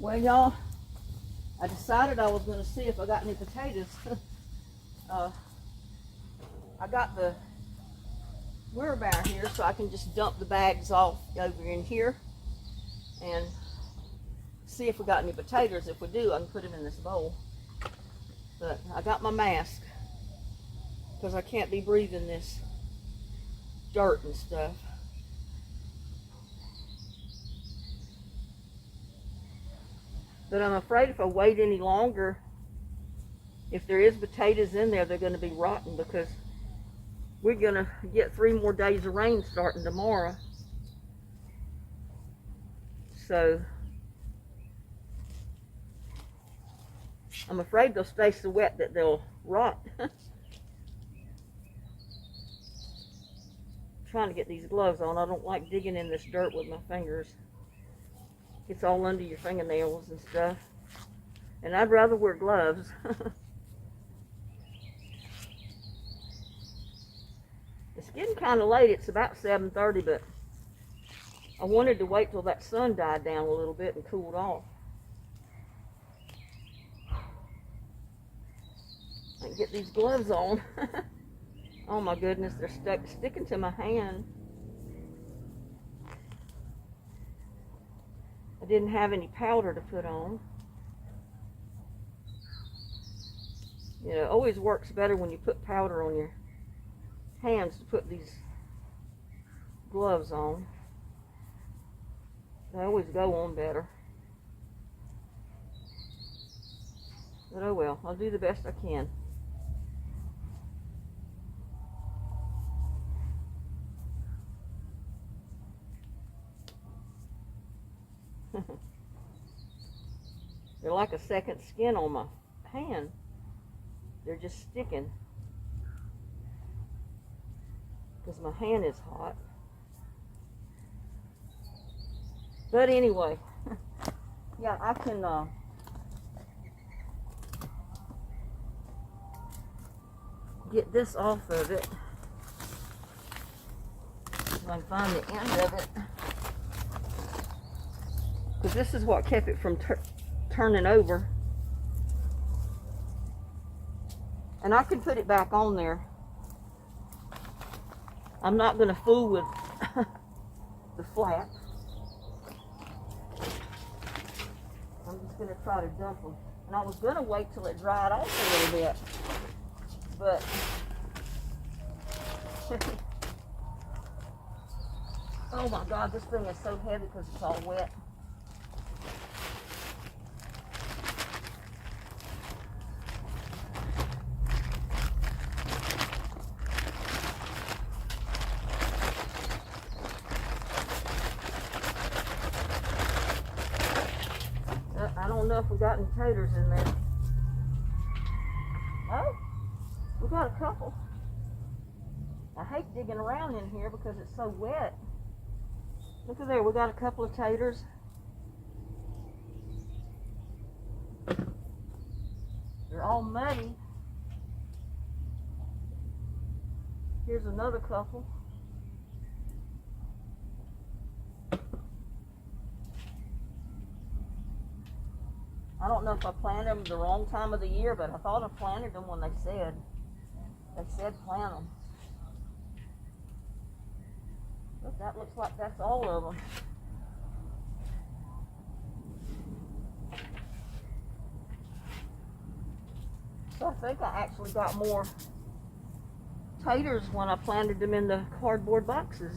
Well, y'all, I decided I was going to see if I got any potatoes. I got the wheelbarrow here, so I can just dump the bags off over in here and see if we got any potatoes. If we do, I can put them in this bowl. But I got my mask because I can't be breathing this dirt and stuff. But I'm afraid if I wait any longer, if there is potatoes in there, they're going to be rotten because we're going to get 3 more days of rain starting tomorrow. So I'm afraid they'll stay so wet that they'll rot. Trying to get these gloves on. I don't like digging in this dirt with my fingers. It's all under your fingernails and stuff. And I'd rather wear gloves. It's getting kind of late. It's about 7:30, but I wanted to wait till that sun died down a little bit and cooled off. I can get these gloves on. Oh my goodness, they're sticking to my hand. I didn't have any powder to put on. You know, it always works better when you put powder on your hands to put these gloves on. They always go on better. But oh well, I'll do the best I can. They're like a second skin on my hand. They're just sticking because my hand is hot. But anyway, yeah, I can get this off of it. If I can find the end of it. Because this is what kept it from turning over. And I can put it back on there. I'm not going to fool with the flap. I'm just going to try to dump them. And I was going to wait till it dried off a little bit. But oh my God, this thing is so heavy because it's all wet. I don't know if we got any taters in there. Oh, we got a couple. I hate digging around in here because it's so wet. Look at there, we got a couple of taters. They're all muddy. Here's another couple. I don't know if I planted them the wrong time of the year, but I thought I planted them when they said plant them. But that looks like that's all of them. So I think I actually got more taters when I planted them in the cardboard boxes.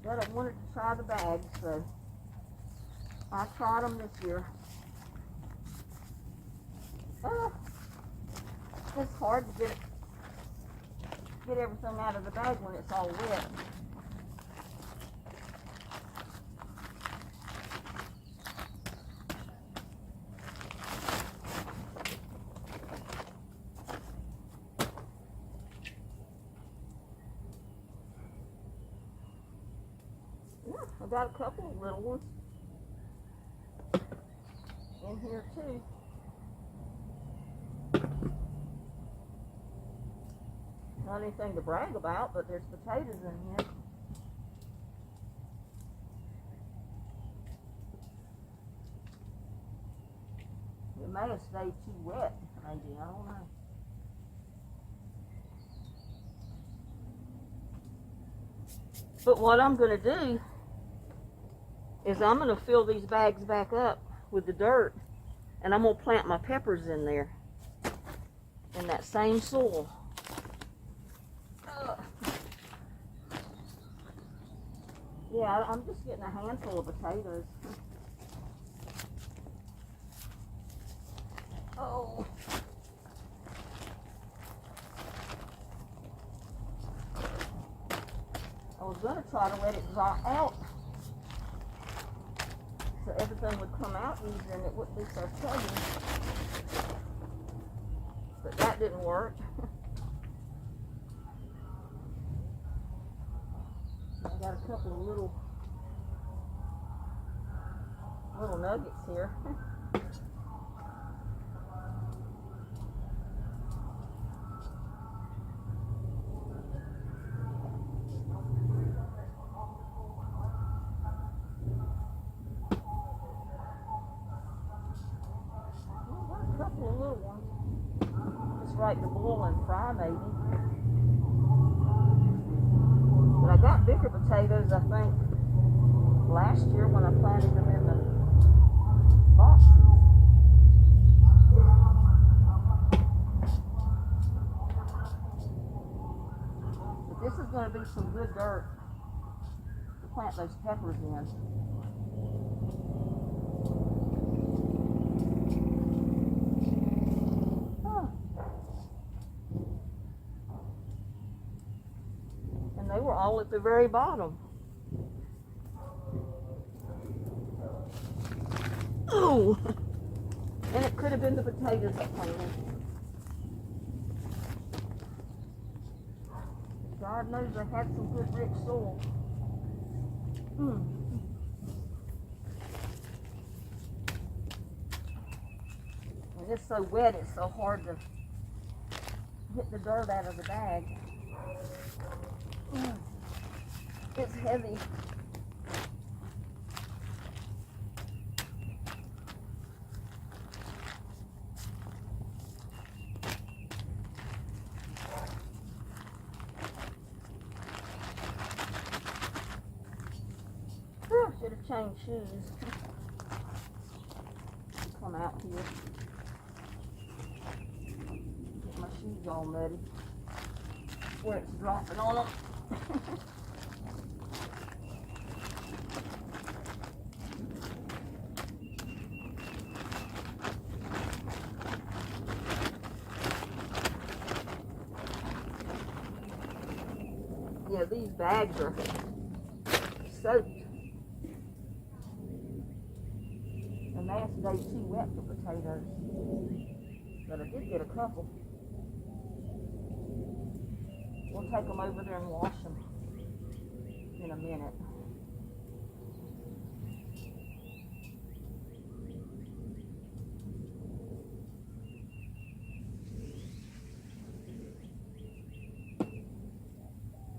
But I wanted to try the bags, so I tried them this year. It's hard to get everything out of the bag when it's all wet. Yeah, I got a couple of little ones in here too. Not anything to brag about, but there's potatoes in here. It may have stayed too wet, maybe, I don't know. But what I'm going to do is I'm going to fill these bags back up with the dirt, and I'm going to plant my peppers in there, in that same soil. Yeah, I'm just getting a handful of potatoes. Oh. I was going to try to let it dry out so everything would come out easier and it wouldn't be so chuggy. But that didn't work. I got a couple of little nuggets here. A couple of little ones. Just right to boil and fry maybe. But I got bigger potatoes, I think, last year when I planted them in the boxes. But this is going to be some good dirt to plant those peppers in. And they were all at the very bottom. Oh! And it could have been the potatoes I planted. God knows I had some good rich soil. And it's so wet, it's so hard to get the dirt out of the bag. It's heavy. Should have changed shoes. Come out here. Get my shoes all muddy. Where it's dropping on them. Yeah, these bags are soaked. And they stayed too wet for potatoes. But I did get a couple. We'll take them over there and wash them in a minute.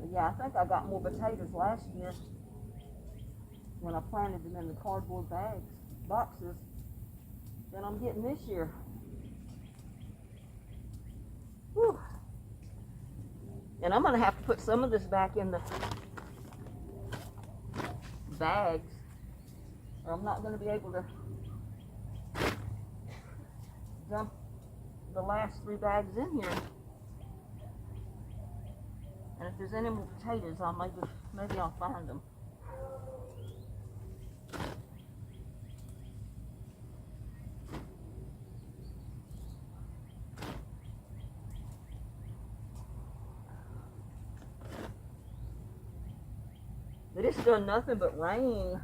But yeah, I think I got more potatoes last year when I planted them in the cardboard boxes, than I'm getting this year. Whew. And I'm going to have to put some of this back in the bags, or I'm not going to be able to dump the last 3 bags in here. And if there's any more potatoes, maybe I'll find them. But it's done nothing but rain.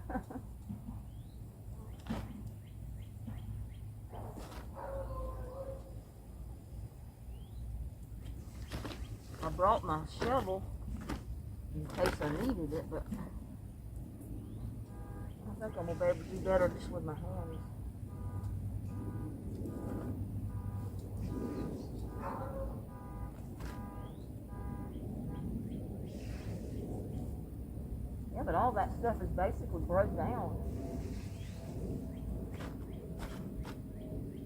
I brought my shovel in case I needed it, but I think I'm going to be able to do better just with my hands. all that stuff is basically broke down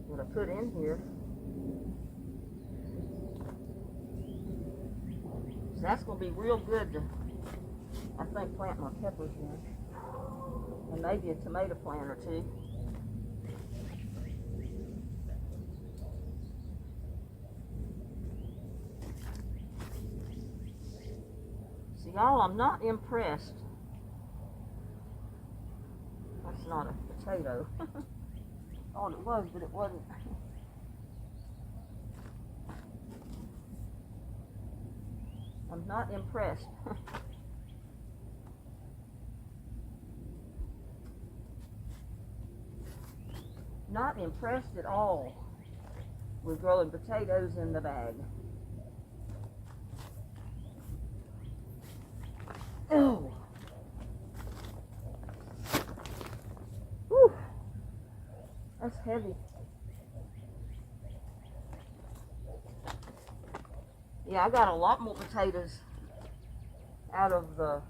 that I put in here. So that's going to be real good to, I think, plant my peppers in. And maybe a tomato plant or two. See, y'all, I'm not impressed. That's not a potato. Thought it was, but it wasn't. I'm not impressed. Not impressed at all with growing potatoes in the bag. Oh. Whew. That's heavy. Yeah, I got a lot more potatoes out of the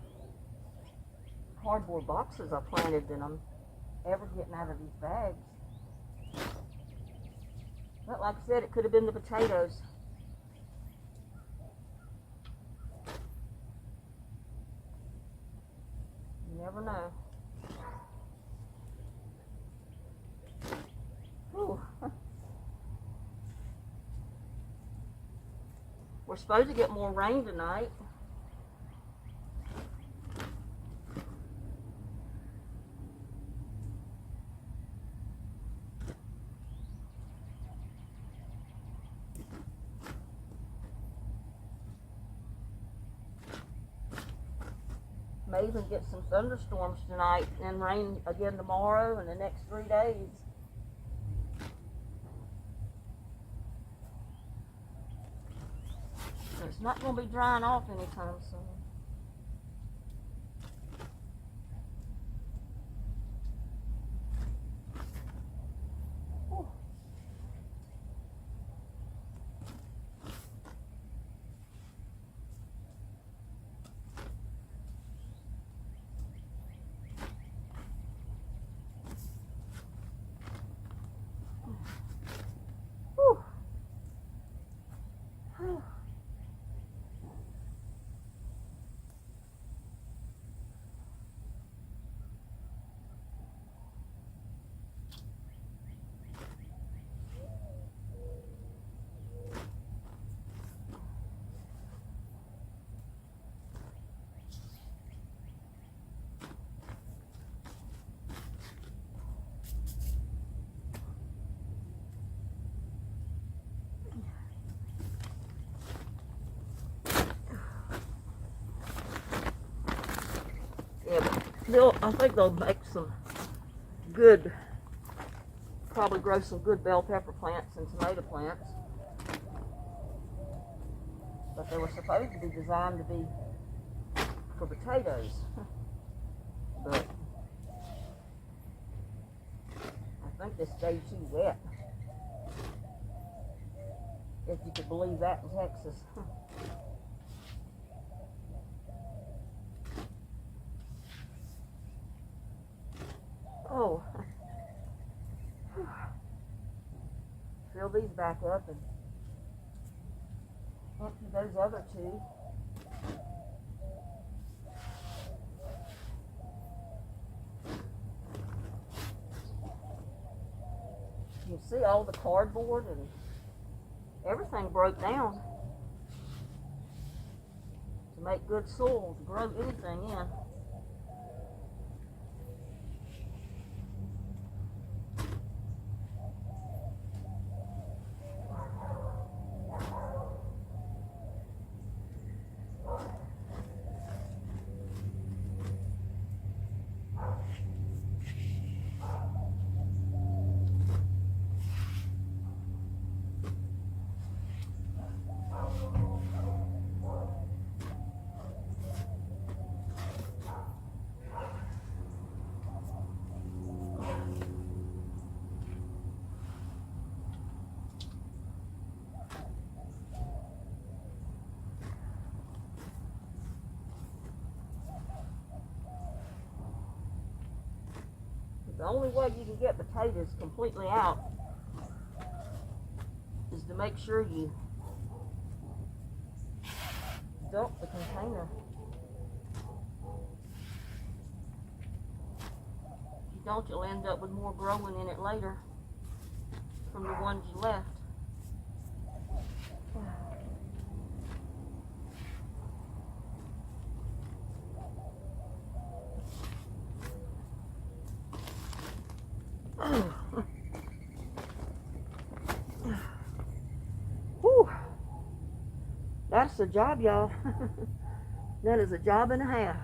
cardboard boxes I planted than I'm ever getting out of these bags. But like I said, it could have been the potatoes. You never know. Whew. We're supposed to get more rain tonight. May even get some thunderstorms tonight and rain again tomorrow and the next 3 days. So it's not going to be drying off anytime soon. Whew. Whew. Yeah, but I think they'll make some good, probably grow some good bell pepper plants and tomato plants. But they were supposed to be designed to be for potatoes. But I think they stayed too wet. If you could believe that in Texas. Oh. Fill these back up and empty those other two. You can see all the cardboard and everything broke down to make good soil to grow anything in. The only way you can get potatoes completely out is to make sure you dump the container. If you don't, you'll end up with more growing in it later from the ones you left. Whew. That's a job, y'all. That is a job and a half.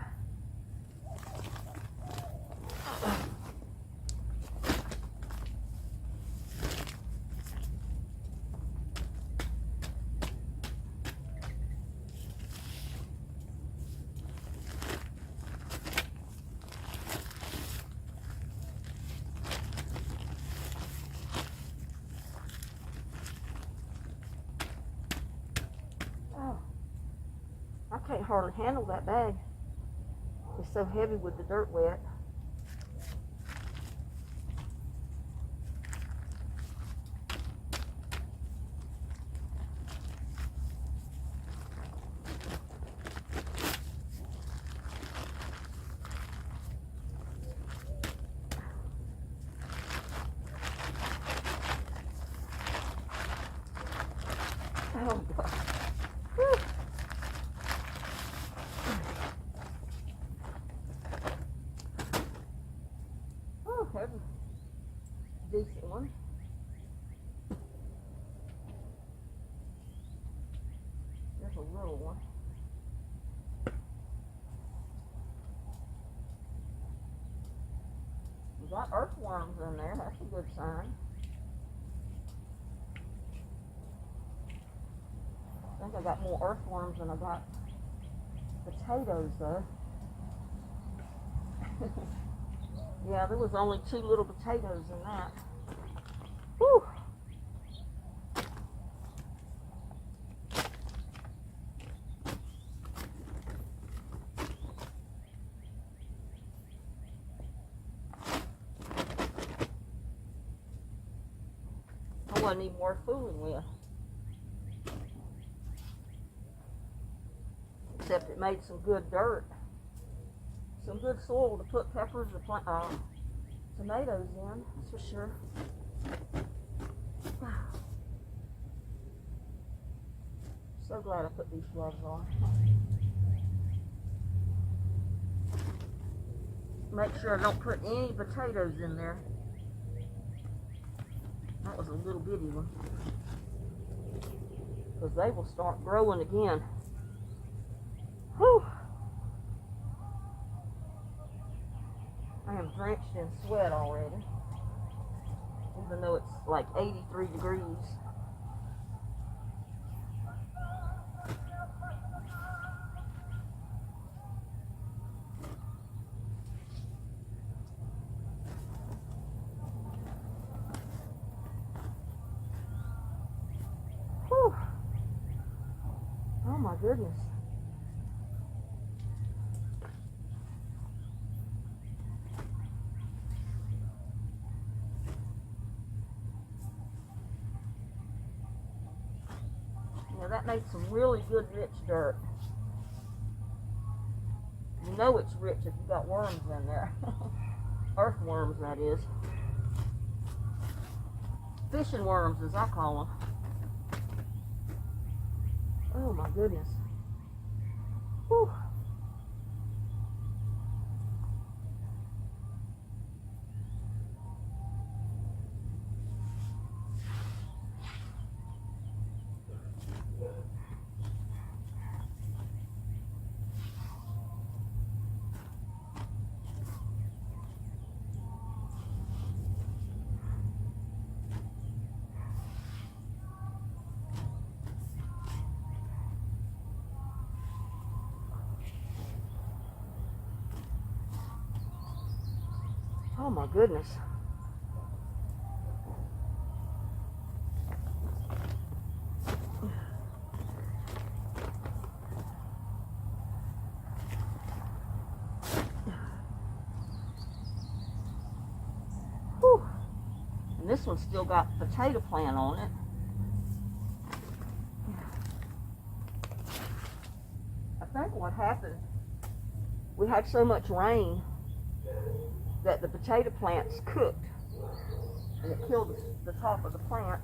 I can't hardly handle that bag. It's so heavy with the dirt wet. Oh, God. Whew. Oh, there's a decent one. There's a little one. You got earthworms in there. That's a good sign. I think I got more earthworms than I got potatoes, though. Yeah, there was only 2 little potatoes in that. Whew. I wasn't even worth fooling with. Except it made some good dirt. Some good soil to put peppers or tomatoes in, that's for sure. So glad I put these gloves on. Make sure I don't put any potatoes in there. That was a little bitty one. Because they will start growing again. Whew. I am drenched in sweat already, even though it's like 83 degrees. Whew. Oh my goodness. That made some really good rich dirt. You know it's rich if you got worms in there. Earthworms, that is. Fishing worms, as I call them. Oh my goodness. Whew. Oh my goodness. This one's still got potato plant on it. I think what happened, we had so much rain that the potato plants cooked and it killed the top of the plant.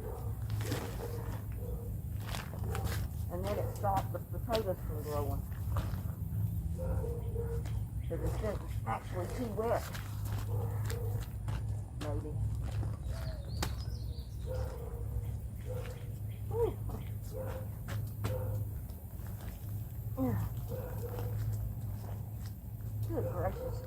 And then it stopped the potatoes from growing. Because it's been actually too wet. Maybe. Ooh. Yeah. Good gracious.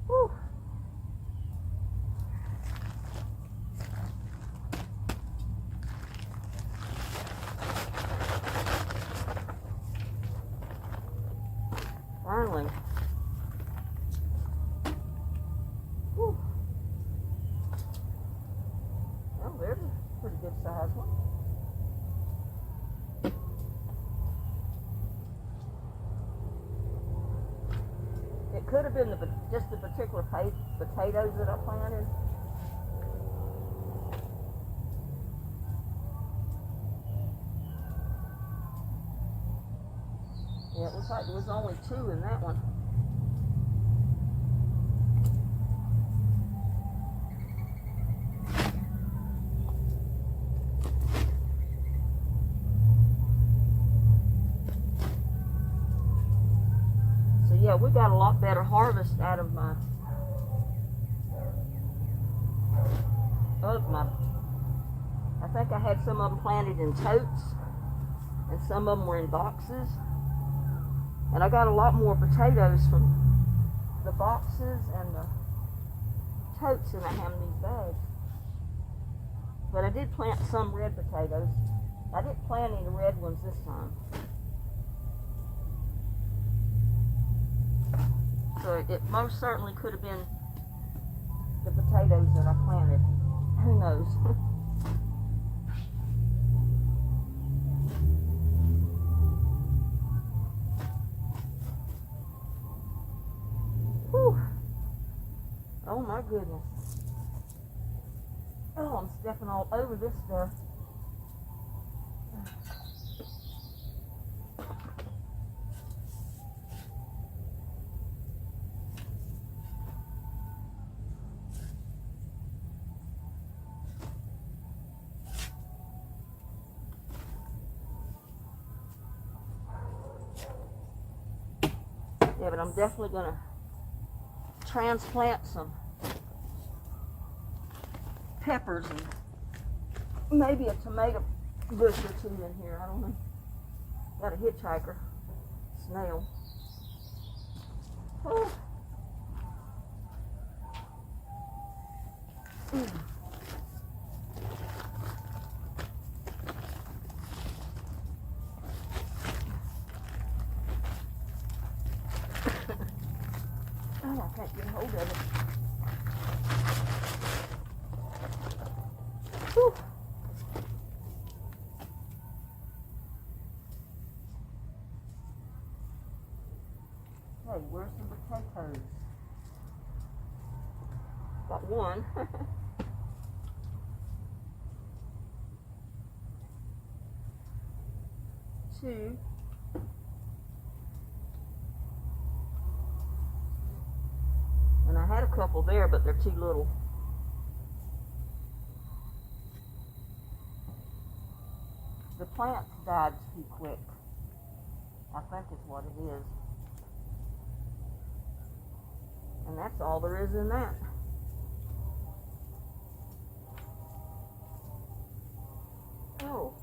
Whew. Finally. Whew. Well, there's a pretty good size one. It could have been just the particular potatoes that I planted. Yeah, it looks like there was only 2 in that one. So yeah, we got a lot better harvest out of my I think I had some of them planted in totes and some of them were in boxes. And I got a lot more potatoes from the boxes and the totes than I have in these bags. But I did plant some red potatoes. I didn't plant any red ones this time. So it most certainly could have been the potatoes that I planted. Who knows? Whew. Oh my goodness. Oh, I'm stepping all over this stuff. Yeah, but I'm definitely going to transplant some peppers and maybe a tomato bush or 2 in here. I don't know. Got a hitchhiker snail. Oh. Oh, I can't get hold of it. Whew. Hey, where's some potatoes? Got 1. 2. And I had a couple there, but they're too little. The plants died too quick, I think is what it is. And that's all there is in that. Oh.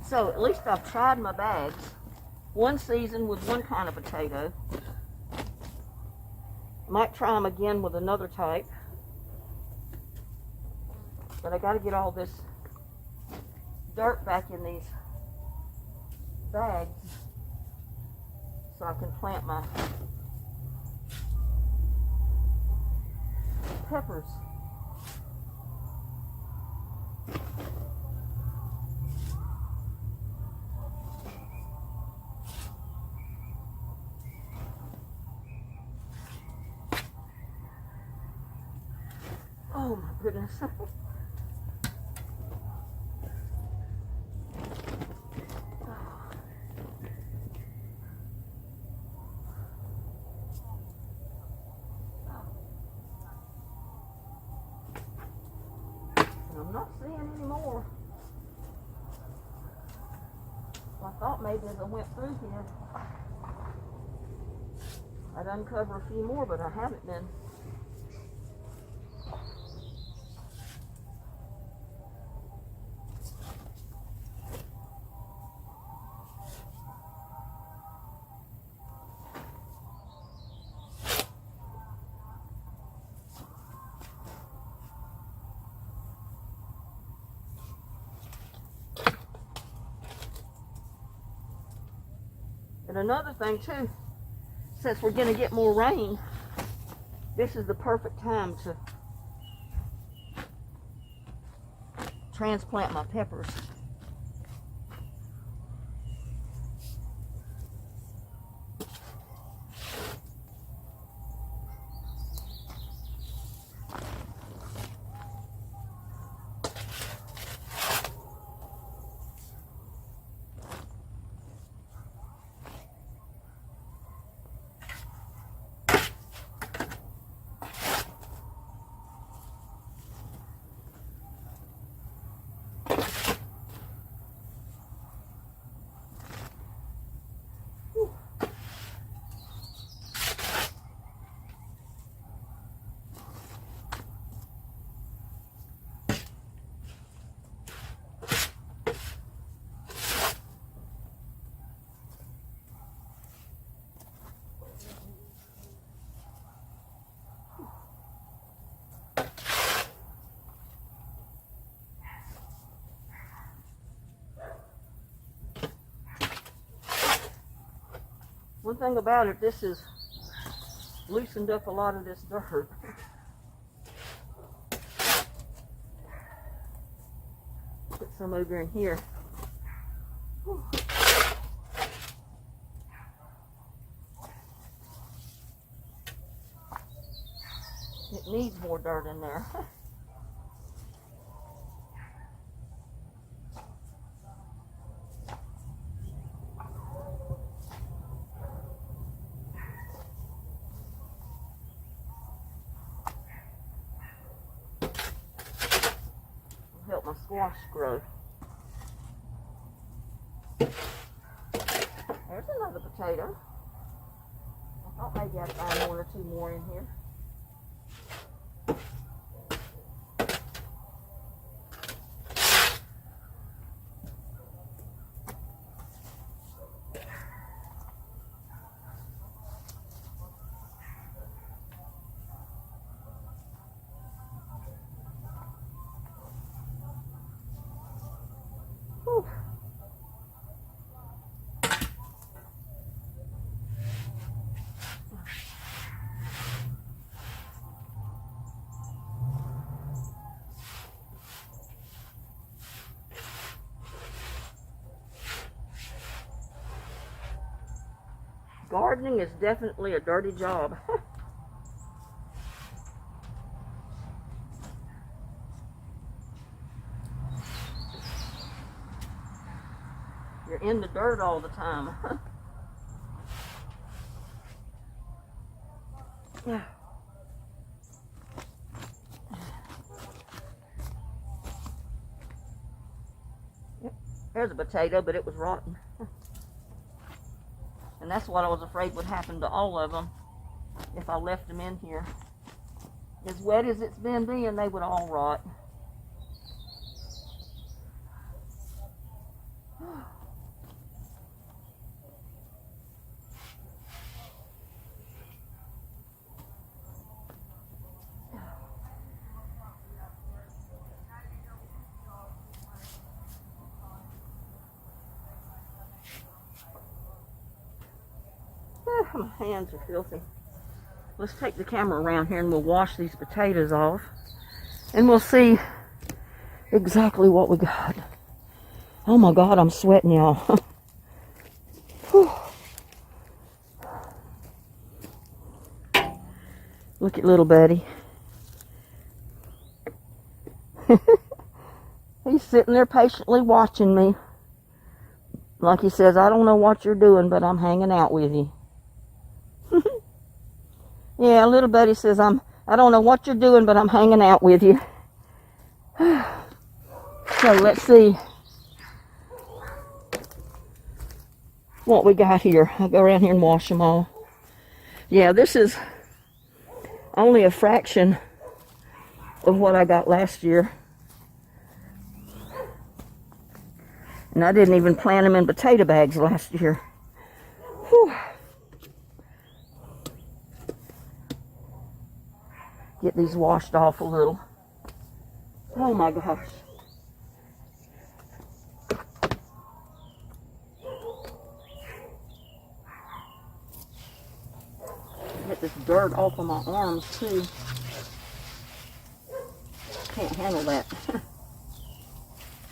So at least I've tried my bags. One season with one kind of potato. Might try them again with another type. But I got to get all this dirt back in these bags so I can plant my peppers. Oh my goodness. I'm not seeing any more. I thought maybe as I went through here, I'd uncover a few more, but I haven't been. And another thing too, since we're going to get more rain, this is the perfect time to transplant my peppers. One thing about it, this has loosened up a lot of this dirt. Put some over in here. Whew. It needs more dirt in there. Help my squash grow. There's another potato. I thought maybe I'd find one or two more in here. Whew. Gardening is definitely a dirty job. You're in the dirt all the time. Yeah. Yep. There's a potato, but it was rotten. And that's what I was afraid would happen to all of them if I left them in here. As wet as it's been being, they would all rot. my hands are filthy. Let's take the camera around here and we'll wash these potatoes off. And we'll see exactly what we got. Oh my God, I'm sweating, y'all. Look at little buddy. He's sitting there patiently watching me. Like he says, I don't know what you're doing, but I'm hanging out with you. Yeah, little buddy says, I don't know what you're doing, but I'm hanging out with you. So let's see what we got here. I'll go around here and wash them all. Yeah, this is only a fraction of what I got last year. And I didn't even plant them in potato bags last year. Whew. Get these washed off a little. Oh my gosh. Get this dirt off of my arms too. Can't handle that.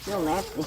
Real nasty.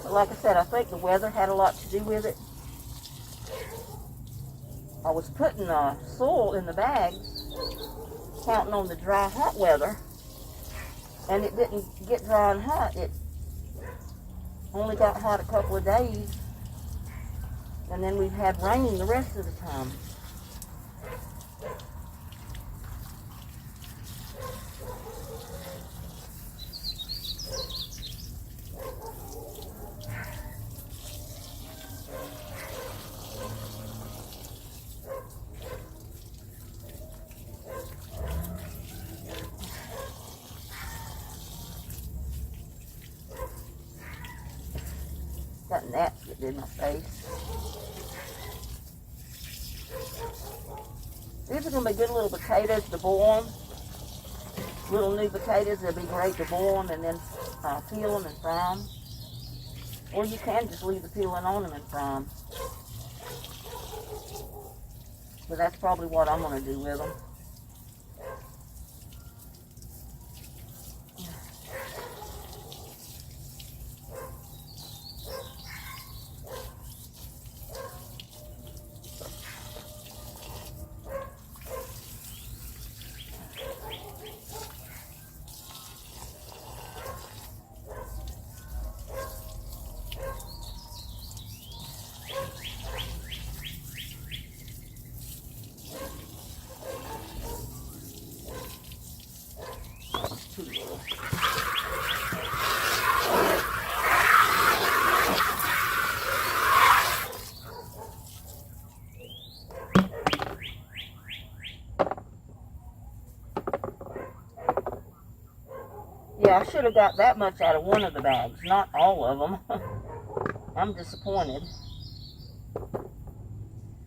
Like I said, I think the weather had a lot to do with it. I was putting soil in the bags, counting on the dry, hot weather, and it didn't get dry and hot. It only got hot a couple of days, and then we've had rain the rest of the time. Got gnats getting in my face. These are going to be good little potatoes to boil them. Little new potatoes, they'll be great to boil them and then peel them and fry them. Or you can just leave the peeling on them and fry them. But that's probably what I'm going to do with them. Yeah, I should have got that much out of one of the bags, not all of them. I'm disappointed.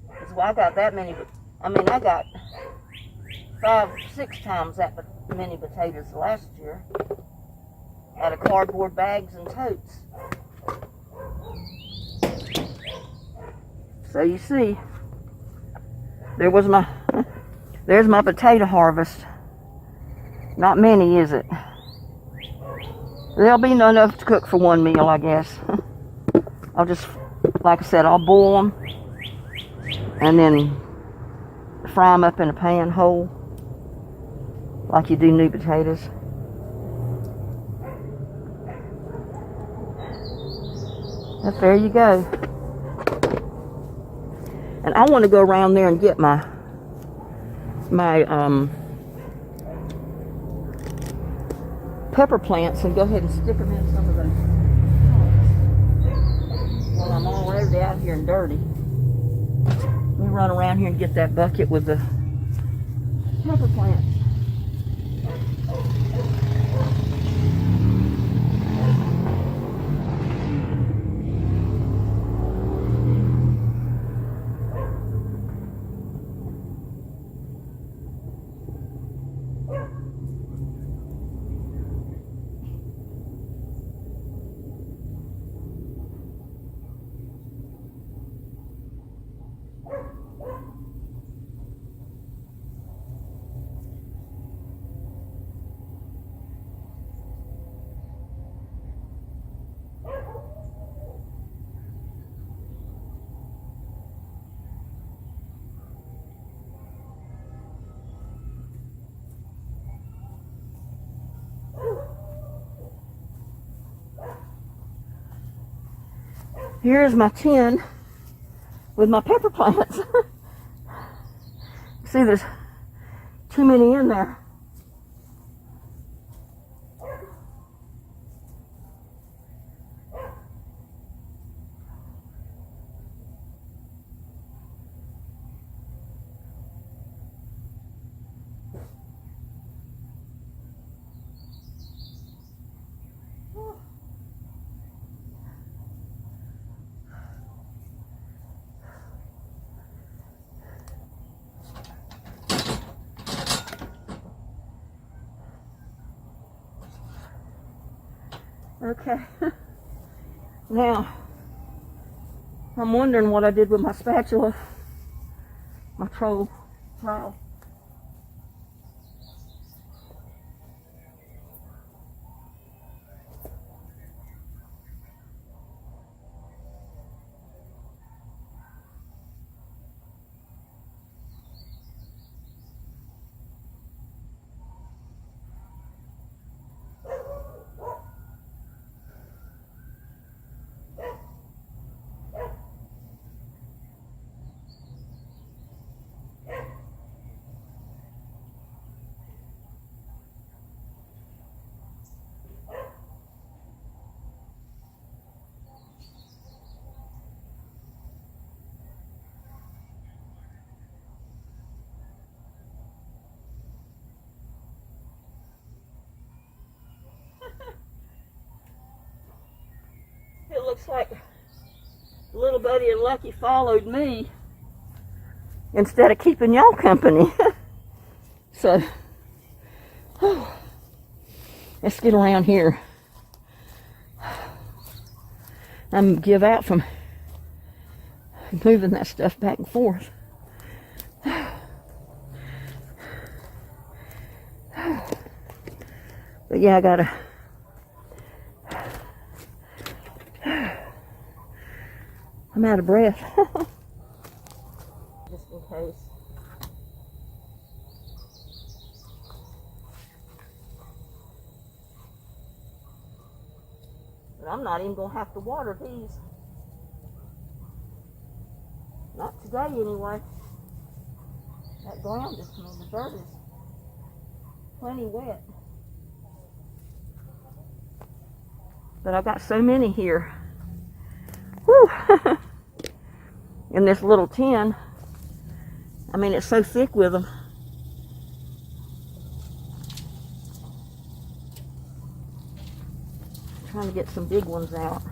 That's why I got that many. I mean, I got 5, 6 times that many potatoes last year out of cardboard bags and totes. So you see, there's my potato harvest. Not many, is it? There'll be enough to cook for one meal, I guess. I'll just, like I said, I'll boil them and then fry them up in a pan whole, like you do new potatoes. But there you go. And I want to go around there and get my pepper plants and go ahead and stick them in some of those pots while I'm already out here and dirty. Let me run around here and get that bucket with the pepper plants. Here's my tin with my pepper plants. See, there's too many in there. Okay. Now, I'm wondering what I did with my spatula, my trowel. It looks like little Buddy and Lucky followed me instead of keeping y'all company. So, let's get around here. I'm gonna give out from moving that stuff back and forth. But yeah, I gotta. I'm out of breath. Just in case. But I'm not even gonna have to water these. Not today anyway. That ground is, the dirt is plenty wet. But I got so many here. Whew. In this little tin. I mean, it's so thick with them. Trying to get some big ones out.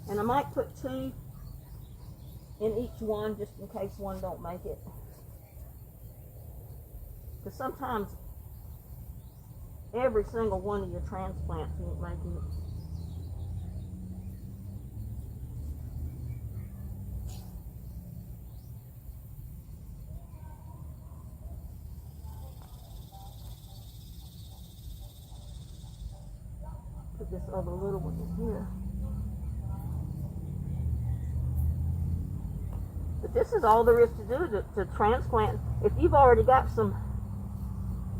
And I might put 2 in each one just in case one don't make it. Because sometimes every single one of your transplants won't make it. Put this other little one in here. But this is all there is to do to transplant. If you've already got some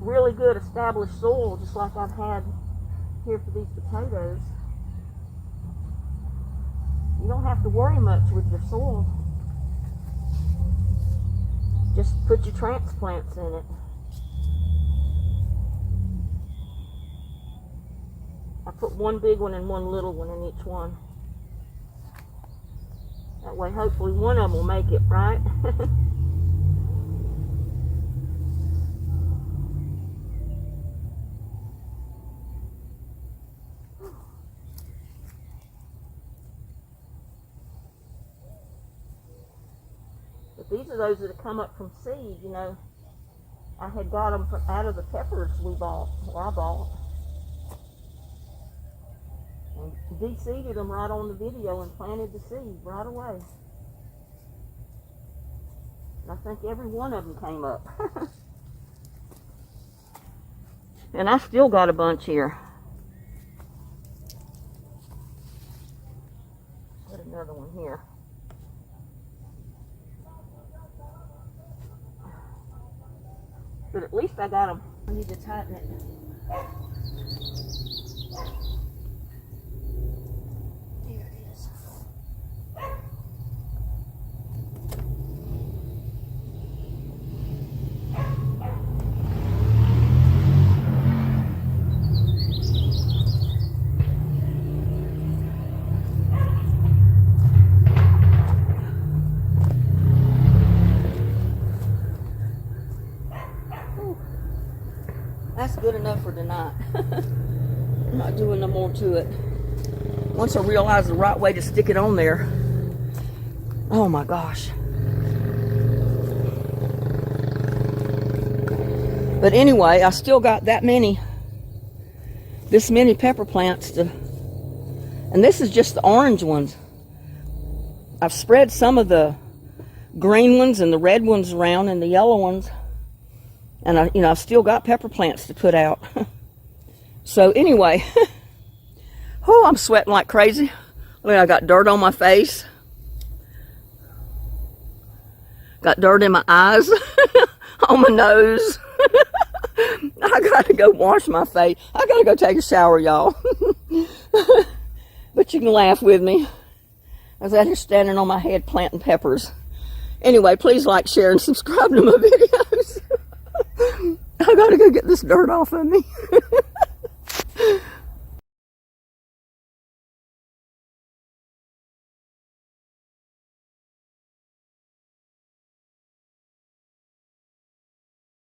really good established soil, just like I've had here for these potatoes, you don't have to worry much with your soil. Just put your transplants in it. I put one big one and one little one in each one. That way hopefully one of them will make it, right? But these are those that have come up from seed, you know. I had got them from out of the peppers we bought, or I bought. And de-seeded them right on the video and planted the seed right away. And I think every one of them came up. And I still got a bunch here. Put another one here. But at least I got them. I need to tighten it. There it is. That's good enough for tonight. I'm not doing no more to it. Once I realize the right way to stick it on there, oh my gosh. But anyway, I still got that many, this many pepper plants to, and this is just the orange ones. I've spread some of the green ones and the red ones around and the yellow ones. And I've still got pepper plants to put out. So anyway, oh, I'm sweating like crazy. Look, I got dirt on my face. Got dirt in my eyes, on my nose. I gotta go wash my face. I gotta go take a shower, y'all. But you can laugh with me. I was out here standing on my head planting peppers. Anyway, please like, share, and subscribe to my videos. I gotta go get this dirt off of me.